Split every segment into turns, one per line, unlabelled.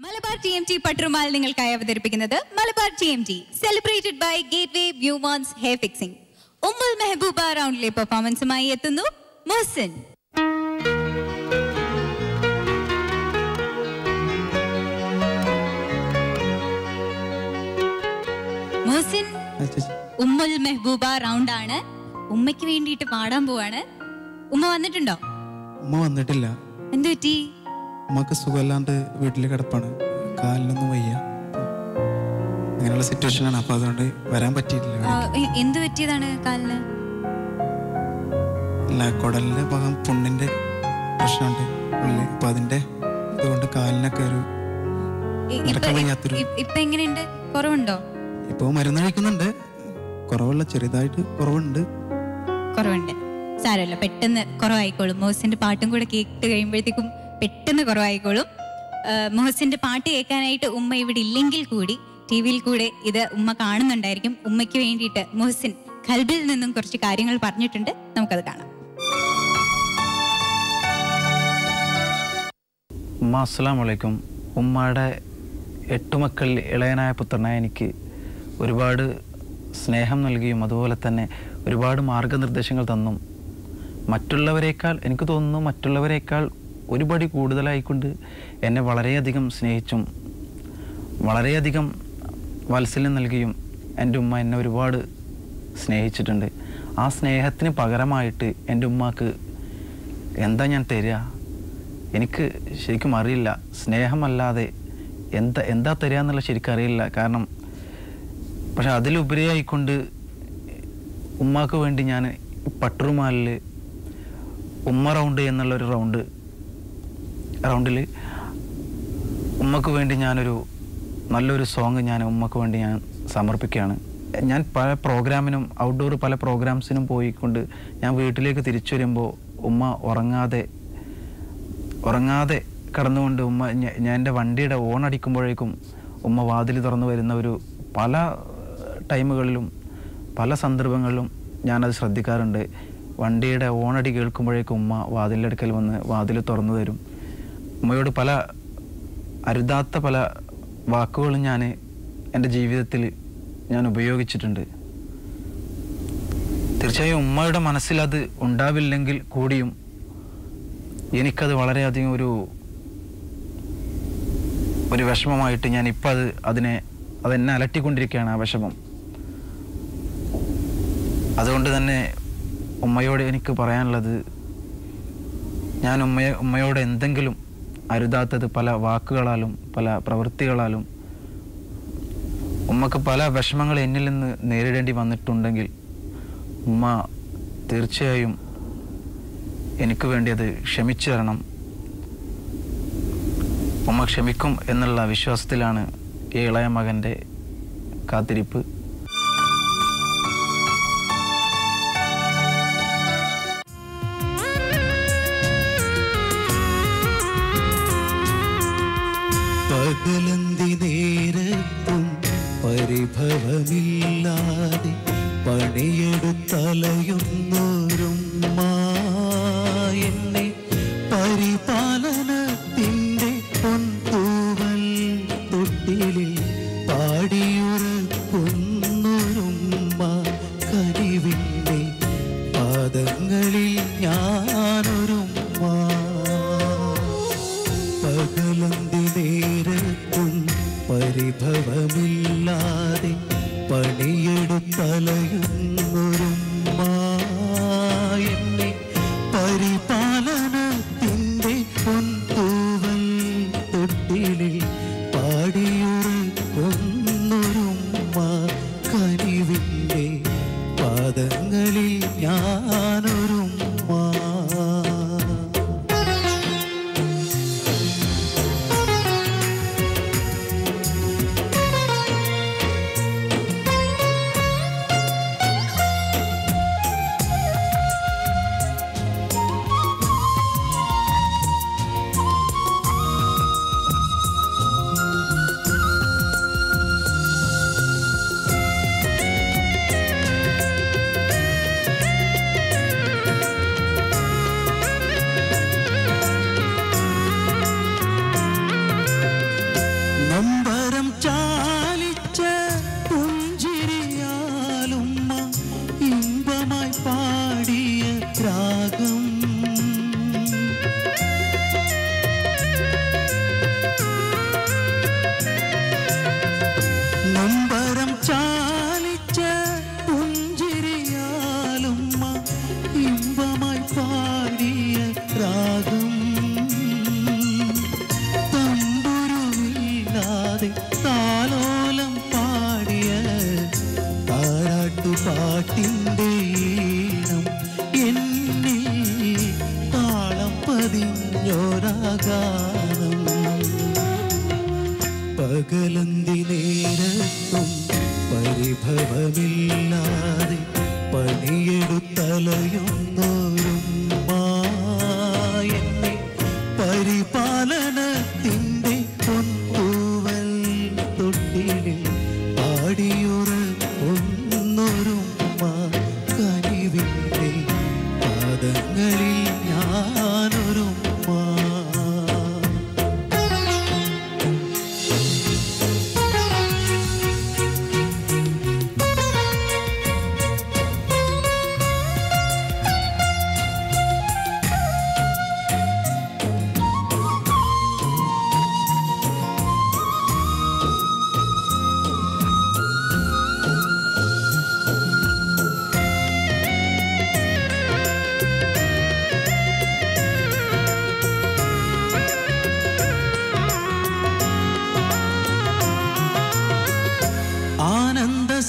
Malabar TMT Patturumal നിങ്ങൾക്കായി അവതരിപ്പിക്കുന്നത് Malabar TMT celebrated by gateway വ്യൂമോൺസ് ഹെയർ ഫിക്സിംഗ്. ഉമ്മുൽ മെഹബൂബ റൗണ്ടിലെ പെർഫോമൻസുമായി എത്തുന്നു മുഹ്സിൻ. മുഹ്സിൻ, ഉമ്മുൽ മെഹബൂബ റൗണ്ട് ആണ്. ഉമ്മയ്ക്ക് വേണ്ടിയിട്ട് പാടാൻ പോവാണ്. ഉമ്മ വന്നിട്ടുണ്ടോ?
ഉമ്മ വന്നിട്ടില്ല.
എന്തു പറ്റി?
ഉമ്മക്ക് സുഖമില്ലാണ്ട് വീട്ടിൽ കിടപ്പാണ്, കാലിനൊന്നും വയ്യ, അങ്ങനെയുള്ള സിറ്റുവേഷനാണ്. അപ്പൊ അതുകൊണ്ട് വരാൻ പറ്റിയിട്ടില്ല.
എന്ത് പറ്റിയതാണ് കാലിന്?
അല്ല, കുടലിന്റെ ഭാഗം പുണ്ണിന്റെ പ്രശ്നമുണ്ട് ഉള്ളിൽ. അപ്പൊ അതിന്റെ ഇതുകൊണ്ട് കാലിനൊക്കെ ഒരു
ഇപ്പൊ എങ്ങനെയുണ്ട്? കുറവുണ്ടോ?
ഇപ്പൊ മരുന്ന് കഴിക്കുന്നുണ്ട്, കുറവുള്ള ചെറുതായിട്ട് കുറവുണ്ട്.
സാരമില്ല, പെട്ടെന്ന് കുറവായിക്കോളും. മുഹസിന്റെ പാട്ടും കൂടെ കേട്ട് കഴിയുമ്പോഴത്തേക്കും പെട്ടെന്ന് കുറവായിക്കോളും. മുഹസിന്റെ പാട്ട് കേൾക്കാനായിട്ട് ഉമ്മ ഇവിടെ ഇല്ലെങ്കിൽ കൂടി TV-യിൽ കൂടെ ഇത് ഉമ്മ കാണുന്നുണ്ടായിരിക്കും. ഉമ്മയ്ക്ക് വേണ്ടിയിട്ട് മുഹസിൻ ഖൽബിൽ നിന്നും കുറച്ച് കാര്യങ്ങൾ പറഞ്ഞിട്ടുണ്ട്, നമുക്കത് കാണാം.
ഉമ്മ അസ്സലാമു അലൈക്കും. ഉമ്മയുടെ 8 മക്കളിൽ ഇളയനായ പുത്രനായ എനിക്ക് ഒരുപാട് സ്നേഹം നൽകിയും അതുപോലെ തന്നെ ഒരുപാട് മാർഗനിർദ്ദേശങ്ങൾ തന്നും മറ്റുള്ളവരെക്കാൾ എനിക്ക് തോന്നുന്നു മറ്റുള്ളവരെക്കാൾ ഒരുപടി കൂടുതലായിക്കൊണ്ട് എന്നെ വളരെയധികം സ്നേഹിച്ചും വളരെയധികം വാത്സല്യം നൽകിയും എൻ്റെ ഉമ്മ എന്നെ ഒരുപാട് സ്നേഹിച്ചിട്ടുണ്ട്. ആ സ്നേഹത്തിന് പകരമായിട്ട് എൻ്റെ ഉമ്മാക്ക് എന്താ ഞാൻ തരിക? എനിക്ക് ശരിക്കും അറിയില്ല. സ്നേഹമല്ലാതെ എന്താ തരിക എന്നുള്ള ശരിക്കും അറിയില്ല. കാരണം പക്ഷെ അതിലുപരിയായിക്കൊണ്ട് ഉമ്മാക്ക് വേണ്ടി ഞാൻ പട്ടുറുമാലിൽ ഉമ്മ റൗണ്ട് എന്നുള്ളൊരു റൗണ്ടിൽ ഉമ്മക്ക് വേണ്ടി ഞാനൊരു നല്ലൊരു സോങ് ഞാൻ ഉമ്മക്ക് വേണ്ടി ഞാൻ സമർപ്പിക്കുകയാണ്. ഞാൻ പല പ്രോഗ്രാമിനും ഔട്ട്ഡോർ പല പ്രോഗ്രാംസിനും പോയിക്കൊണ്ട് ഞാൻ വീട്ടിലേക്ക് തിരിച്ചു വരുമ്പോൾ ഉമ്മ ഉറങ്ങാതെ കടന്നുകൊണ്ട് ഞാൻ എൻ്റെ വണ്ടിയുടെ ഓൺ അടിക്കുമ്പോഴേക്കും ഉമ്മ വാതിൽ തുറന്നു വരുന്ന ഒരു പല ടൈമുകളിലും പല സന്ദർഭങ്ങളിലും ഞാനത് ശ്രദ്ധിക്കാറുണ്ട്. വണ്ടിയുടെ ഓണടി കേൾക്കുമ്പോഴേക്കും ഉമ്മ വാതിലിൻ്റെ അടുക്കൽ വന്ന് വാതിൽ തുറന്നു തരും. ഉമ്മയോട് പല അരുതാത്ത പല വാക്കുകളും ഞാൻ എൻ്റെ ജീവിതത്തിൽ ഞാൻ ഉപയോഗിച്ചിട്ടുണ്ട്. തീർച്ചയായും ഉമ്മയുടെ മനസ്സിൽ അത് ഉണ്ടാവില്ലെങ്കിൽ കൂടിയും എനിക്കത് വളരെയധികം ഒരു വിഷമമായിട്ട് ഞാൻ ഇപ്പം അതെന്നെ അലട്ടിക്കൊണ്ടിരിക്കുകയാണ്, ആ വിഷമം. അതുകൊണ്ട് തന്നെ ഉമ്മയോട് എനിക്ക് പറയാനുള്ളത്, ഞാൻ ഉമ്മയോട് എന്തെങ്കിലും അരുതാത്തത് പല വാക്കുകളാലും പല പ്രവൃത്തികളാലും ഉമ്മക്ക് പല വിഷമങ്ങൾ എന്നിൽ നിന്ന് നേരിടേണ്ടി വന്നിട്ടുണ്ടെങ്കിൽ ഉമ്മ തീർച്ചയായും എനിക്ക് വേണ്ടി അത് ക്ഷമിച്ചു തരണം. ഉമ്മ ക്ഷമിക്കും എന്നുള്ള വിശ്വാസത്തിലാണ് ഈ ഇളയ മകൻ്റെ കാത്തിരിപ്പ്.
പകലന്തി നേരത്തും പരിഭവമില്ലാതെ പണിയെടുത്തലയുന്നോരുമ്മ എന്നെ പരിപാലനത്തിൻ്റെ പൊൻതൂവൽ തൊട്ടിലിൽ പാടിയുറക്കുന്നൊരുമ്മ കരിവിൻ്റെ പാദങ്ങളിൽ ഞാനൊരുമ്മ. പകലന്തി നേരത്തും പരിഭവമില്ലാതെ പണിയെടുത്തലയുന്നൊരുമ്മ പാട്ടിൻ്റെ ഈണം എന്നിൽ താളം പതിഞ്ഞോരാഗാനം പകലന്തി നേരത്തും പരിഭവമില്ലാതെ പണിയെടുത്തലയുന്നോരും എന്നെ പരിപാലനത്തിൻ്റെ പൊൻതൂവൽ തൊട്ടിലിൽ പാടിയുറങ്ങുന്നോരും കനിവിൻ്റെ പാദങ്ങളിൽ ഞാനൊരും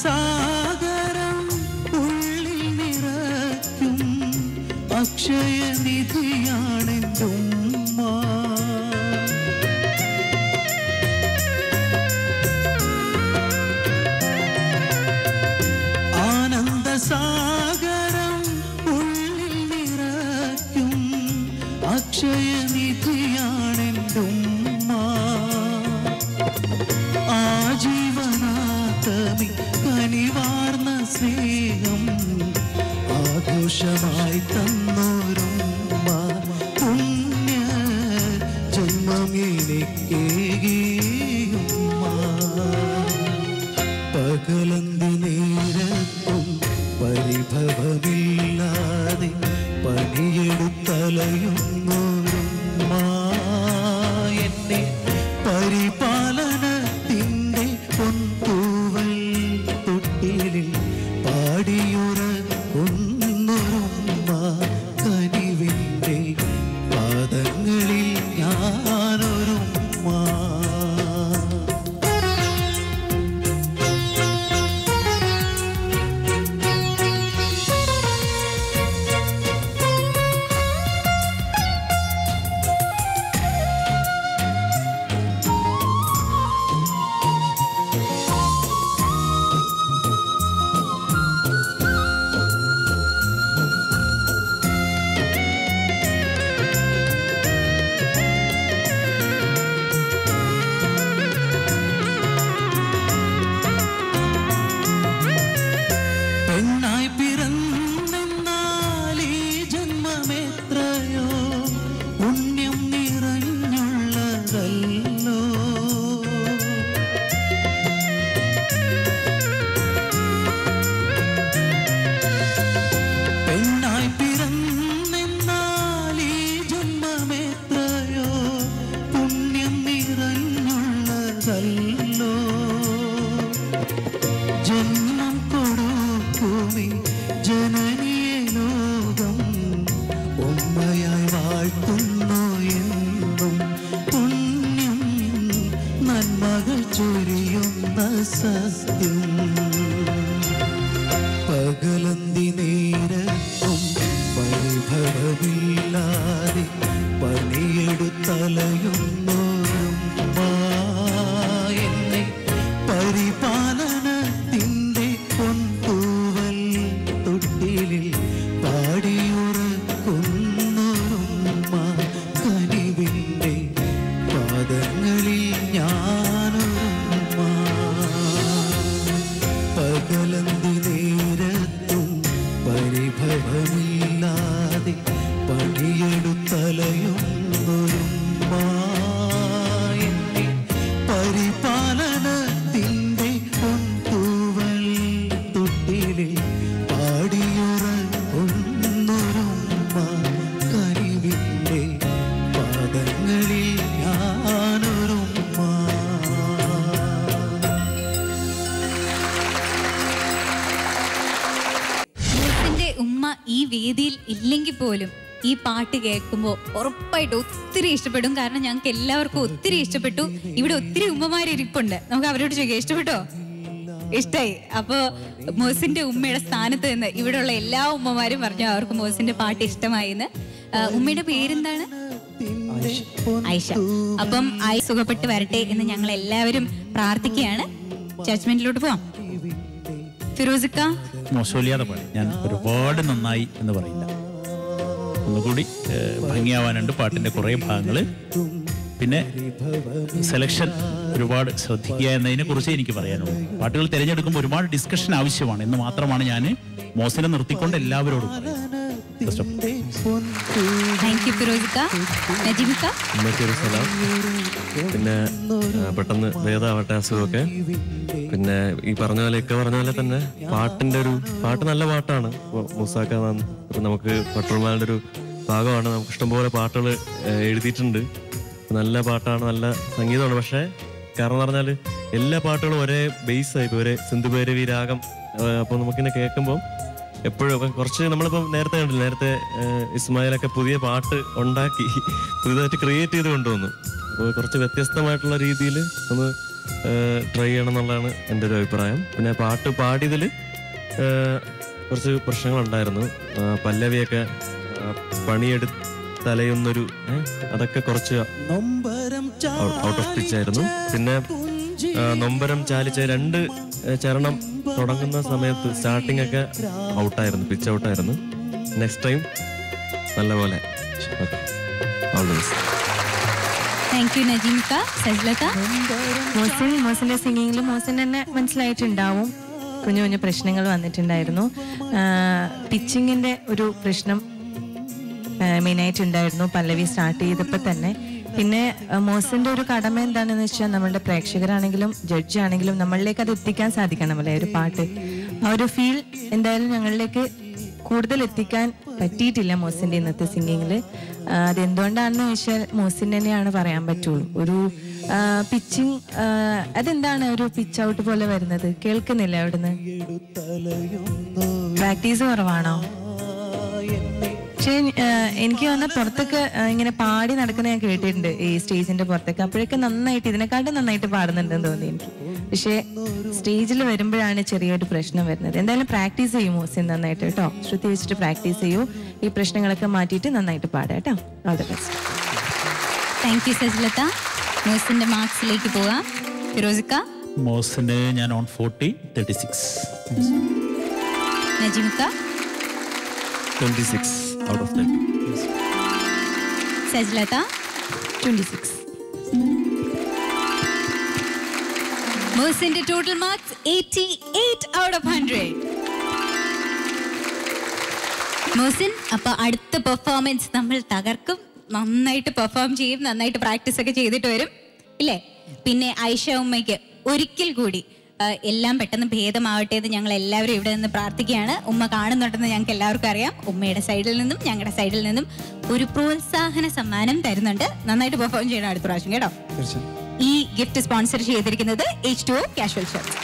ആനന്ദസാഗരം ഉള്ളിൽ നിറയ്ക്കും അക്ഷയനിധിയാണെൻ്റെ ഉമ്മ ആനന്ദസാഗരം ഉള്ളിൽ നിറയ്ക്കും അക്ഷയനിധിയാണെൻ്റെ ഉമ്മ ആജീവനാഥമി കനിവാർന്ന സ്നേഹം ആഘോഷമായി തന്നോരുമ്മ പുണ്യ ജന്മം എനിക്കേകിയുമ്മ പകലന്തി നേരത്തും പരിഭവമില്ലാതെ പണിയെടുത്തലയുന്നോരുമ്മ എന്നെ പരിപാലനത്തിൻ്റെ പൊൻതൂവൽ തൊട്ടിലിൽ പാടിയുറങ്ങുന്നോരുമ്മ കനിവിൻ്റെ പാദങ്ങളിൽ ഞാനൊരുമ്മ പെണ്ണായി പിറന്നെന്നാൽ ഈ ജന്മമെത്രയോ പുണ്യം നിറഞ്ഞുള്ളതല്ലോ പെണ്ണായി പിറന്നെന്നാൽ ഈ ജന്മമെത്രയോ പുണ്യം നിറഞ്ഞുള്ളതല്ലോ ജന്മം കൊടുക്കുമി ജനനിയെ ലോകം ഉമ്മയായി വാഴ്ത്തുന്നു എന്നും പുണ്യം നന്മകൾ ചൊരിയുന്ന സത്യം പകലന്തി നേരത്തും പരിഭവമില്ലാതെ പണിയെടുത്തലയുന്നോരും എന്നെ പരിപാലനത്തിൻ്റെ പൊൻതൂവൽ തൊട്ടിലിൽ പാടിയുറങ്ങുന്നോരുമ്മ കനിവിൻ്റെ പാദങ്ങളിൽ ഞാനൊരുമ്മ പകലന്തി നേരത്തും പരിഭവമില്ലാതെ പണിയെടുത്തലയുന്നോരുമ്മ എന്നെ പരിപാലനത്തിൻ്റെ പൊൻതൂവൽ തൊട്ടിലിൽ പാടിയുറങ്ങുന്നോരുമ്മ കനിവിൻ്റെ പാദങ്ങളിൽ ഞാനൊരുമ്മ
ഉമ്മ ഈ വേദിയിൽ ഇല്ലെങ്കിൽ പോലും ഈ പാട്ട് കേൾക്കുമ്പോൾ ഉറപ്പായിട്ട് ഒത്തിരി ഇഷ്ടപ്പെടും. കാരണം ഞങ്ങൾക്ക് എല്ലാവർക്കും ഒത്തിരി ഇഷ്ടപ്പെട്ടു. ഇവിടെ ഒത്തിരി ഉമ്മമാരിരിപ്പുണ്ട്, നമുക്ക് അവരോട് ചോദിക്കാം, ഇഷ്ടപ്പെട്ടോ? ഇഷ്ടായി. അപ്പൊ മോസിന്റെ ഉമ്മയുടെ സ്ഥാനത്ത് നിന്ന് ഇവിടെയുള്ള എല്ലാ ഉമ്മമാരും പറഞ്ഞു അവർക്ക് മോസിന്റെ പാട്ട് ഇഷ്ടമായി എന്ന്. ഉമ്മയുടെ പേരെന്താണ്? ആയിഷ. അപ്പം സുഖപ്പെട്ട് വരട്ടെ എന്ന് ഞങ്ങൾ എല്ലാവരും പ്രാർത്ഥിക്കുകയാണ്. ജഡ്ജ്മെന്റിലോട്ട് പോവാം. ഫിറോസിക്ക.
മോശമില്ലാതെ പാടി, ഞാൻ ഒരുപാട് നന്നായി എന്ന് പറയില്ല, ഒന്നുകൂടി ഭംഗിയാവാനുണ്ട് പാട്ടിന്റെ കുറേ ഭാഗങ്ങള്. പിന്നെ സെലക്ഷൻ ഒരുപാട് ശ്രദ്ധിക്കുക എന്നതിനെ കുറിച്ച് എനിക്ക് പറയാനുള്ളൂ. പാട്ടുകൾ തിരഞ്ഞെടുക്കുമ്പോൾ ഒരുപാട് ഡിസ്കഷൻ ആവശ്യമാണ് എന്ന് മാത്രമാണ് ഞാൻ മോസിനെ നിർത്തിക്കൊണ്ട് എല്ലാവരോടും പറയുന്നത്.
പിന്നെ പെട്ടെന്ന് ഭേദമാവട്ടെ അസുഖമൊക്കെ. പിന്നെ ഈ പറഞ്ഞ പോലെ തന്നെ പാട്ട് നല്ല പാട്ടാണ്. മൂസാക്ക നമുക്ക് പട്ടുമാലിന്റെ ഒരു ഭാഗമാണ്. നമുക്ക് ഇഷ്ടംപോലെ പാട്ടുകൾ എഴുതിയിട്ടുണ്ട്. നല്ല പാട്ടാണ്, നല്ല സംഗീതമാണ്. പക്ഷേ കാരണം എന്ന് പറഞ്ഞാൽ എല്ലാ പാട്ടുകളും ഒരേ ബേസായി, ഒരേ സിന്ധുഭൈരവി രാഗം. അപ്പോൾ നമുക്കിങ്ങനെ കേൾക്കുമ്പോൾ എപ്പോഴും കുറച്ച് നമ്മളിപ്പോൾ നേരത്തെ കണ്ടില്ല, നേരത്തെ ഇസ്മായിലൊക്കെ പുതിയ പാട്ട് ഉണ്ടാക്കി പുതിയതായിട്ട് ക്രിയേറ്റ് ചെയ്ത് കൊണ്ടുവന്നു. അപ്പോൾ കുറച്ച് വ്യത്യസ്തമായിട്ടുള്ള രീതിയിൽ ഒന്ന് ട്രൈ ചെയ്യണം എന്നുള്ളതാണ് എൻ്റെ ഒരു അഭിപ്രായം. പിന്നെ പാട്ട് പാടിയതിൽ കുറച്ച് പ്രശ്നങ്ങളുണ്ടായിരുന്നു. പല്ലവിയൊക്കെ പണിയെടുത്തലയുന്നൊരു അതൊക്കെ കുറച്ച് ഔട്ട് ഓഫ് പിച്ച് ആയിരുന്നു. പിന്നെ നൊമ്പരം ചാലിച്ച 2 ചരണം തുടങ്ങുന്ന സമയത്ത് സ്റ്റാർട്ടിംഗ് ഒക്കെ ഔട്ടായിരുന്നു, പിച്ച് ഔട്ടായിരുന്നു. നെക്സ്റ്റ് ടൈം നല്ലപോലെ.
മോസിന്റെ സിംഗിങ്ങിൽ മോസിന് തന്നെ മനസ്സിലായിട്ടുണ്ടാവും കുഞ്ഞു കുഞ്ഞു പ്രശ്നങ്ങൾ വന്നിട്ടുണ്ടായിരുന്നു. പിച്ചിങ്ങിന്റെ ഒരു പ്രശ്നം മെയിനായിട്ടുണ്ടായിരുന്നു പല്ലവി സ്റ്റാർട്ട് ചെയ്തപ്പോൾ തന്നെ. പിന്നെ മോസിന്റെ ഒരു കടമ എന്താണെന്ന് വെച്ചാൽ നമ്മളുടെ പ്രേക്ഷകരാണെങ്കിലും ജഡ്ജ് ആണെങ്കിലും നമ്മളിലേക്ക് അത് എത്തിക്കാൻ സാധിക്കണം അല്ലേ, ഒരു പാട്ട്. ആ ഒരു ഫീൽ എന്തായാലും ഞങ്ങളിലേക്ക് കൂടുതൽ എത്തിക്കാൻ പറ്റിയിട്ടില്ല മോസിന്റെ ഇന്നത്തെ സിംഗിങ്ങിൽ. അതെന്തുകൊണ്ടാണെന്ന് വെച്ചാൽ മോസിൻ തന്നെയാണ് പറയാൻ പറ്റുള്ളൂ. ഒരു പിച്ചിങ് അതെന്താണ് ഒരു പിച്ച് ഔട്ട് പോലെ വരുന്നത്? കേൾക്കുന്നില്ല അവിടുന്ന്? പ്രാക്ടീസ് കുറവാണോ? പക്ഷെ എനിക്ക് തോന്നുന്ന പുറത്തൊക്കെ ഇങ്ങനെ പാടി നടക്കുന്ന ഞാൻ കേട്ടിട്ടുണ്ട് ഈ സ്റ്റേജിന്റെ പുറത്തൊക്കെ. അപ്പോഴൊക്കെ നന്നായിട്ട് ഇതിനെക്കാട്ടും നന്നായിട്ട് പാടുന്നുണ്ടെന്ന് തോന്നി എനിക്ക്. പക്ഷെ സ്റ്റേജിൽ വരുമ്പോഴാണ് ചെറിയൊരു പ്രശ്നം വരുന്നത്. എന്തായാലും പ്രാക്ടീസ് ചെയ്യും മോസിൻ നന്നായിട്ട് കേട്ടോ. ശ്രുതി വെച്ചിട്ട് പ്രാക്ടീസ് ചെയ്യൂ. ഈ പ്രശ്നങ്ങളൊക്കെ മാറ്റിയിട്ട് നന്നായിട്ട് പാടാം കേട്ടോ. All the best.
Thank you Sajlatha. മോസിന്റെ മാർക്സിലേക്ക് പോകാം. ഫിറോസിക്ക.
മോസിന് ഞാൻ ഓൺ 40, 36.
നജീമിക്ക.
26 out of 30.
സജ്ലത.
26.
മോസിന്റെ total marks 88 out of 100. Mosin, അപ്പൊ അടുത്ത പെർഫോമൻസ് നമ്മൾ തകർക്കും. നന്നായിട്ട് പെർഫോം ചെയ്യും, നന്നായിട്ട് പ്രാക്ടീസ് ഒക്കെ ചെയ്തിട്ട് വരും ഇല്ലേ? പിന്നെ ആയിഷ ഉമ്മയ്ക്ക് ഒരിക്കൽ കൂടി എല്ലാം പെട്ടെന്ന് ഭേദമാവട്ടെ എന്ന് ഞങ്ങൾ എല്ലാവരും ഇവിടെ നിന്ന് പ്രാർത്ഥിക്കുകയാണ്. ഉമ്മ കാണുന്നുണ്ടെന്ന് ഞങ്ങൾക്ക് എല്ലാവർക്കും അറിയാം. ഉമ്മയുടെ സൈഡിൽ നിന്നും ഞങ്ങളുടെ സൈഡിൽ നിന്നും ഒരു പ്രോത്സാഹന സമ്മാനം തരുന്നുണ്ട്. നന്നായിട്ട് പെർഫോം ചെയ്യണം അടുത്ത പ്രാവശ്യം കേട്ടോ. ഈ ഗിഫ്റ്റ് സ്പോൺസർ ചെയ്തിരിക്കുന്നത് H2O കാഷ്വൽ ഷർട്ട്സ്.